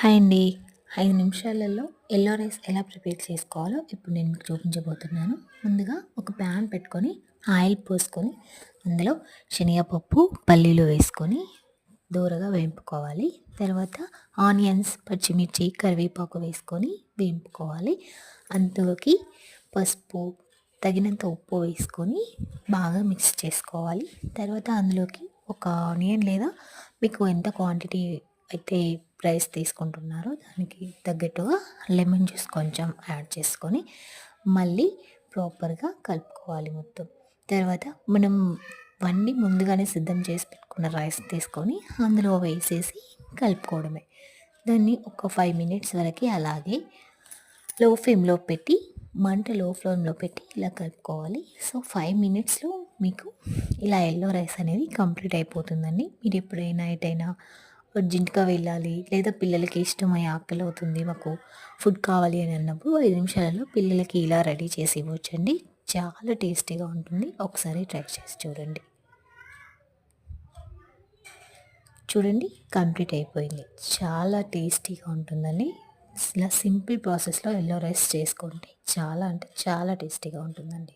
Hi అండి. 5 నిమిషాలలో yellow rice ఎలా ప్రిపేర్ చేసుకోవాలో ఇప్పుడు నేను మీకు చూపించబోతున్నాను. ముందుగా ఒక ప్యాన్ పెట్టుకొని ఆయిల్ పోసుకొని అందులో శనగపప్పు, పల్లీలు వేసుకొని దోరగా వేయింపుకోవాలి. తర్వాత ఆనియన్స్, పచ్చిమిర్చి, కరివేపాకు వేసుకొని వేయింపుకోవాలి. అందులోకి పసుపు, తగినంత ఉప్పు వేసుకొని బాగా మిక్స్ చేసుకోవాలి. తర్వాత అందులోకి ఒక ఆనియన్ లేదా మీకు ఎంత క్వాంటిటీ అయితే రైస్ తీసుకుంటున్నారో దానికి తగ్గట్టుగా లెమన్ జ్యూస్ కొంచెం యాడ్ చేసుకొని మళ్ళీ ప్రాపర్గా కలుపుకోవాలి మొత్తం. తర్వాత మనం వండి ముందుగానే సిద్ధం చేసి పెట్టుకున్న రైస్ తీసుకొని అందులో వేసేసి కలుపుకోవడమే. దాన్ని ఒక 5 మినిట్స్ వరకు అలాగే లో ఫ్లేమ్లో పెట్టి ఇలా కలుపుకోవాలి. సో 5 మినిట్స్లో మీకు ఇలా యెల్లో రైస్ అనేది కంప్లీట్ అయిపోతుందండి. మీరు ఎప్పుడైనా ఎటైనా అర్జెంట్గా వెళ్ళాలి లేదా పిల్లలకి ఇష్టమై ఆకలి అవుతుంది మాకు ఫుడ్ కావాలి అని అన్నప్పుడు 5 నిమిషాలలో పిల్లలకి ఇలా రెడీ చేసి ఇవ్వచ్చండి. చాలా టేస్టీగా ఉంటుంది. ఒకసారి ట్రై చేసి చూడండి. చూడండి, కంప్లీట్ అయిపోయింది. చాలా టేస్టీగా ఉంటుందండి. ఇలా సింపుల్ ప్రాసెస్లో యెల్లో రైస్ చేసుకోండి. చాలా అంటే చాలా టేస్టీగా ఉంటుందండి.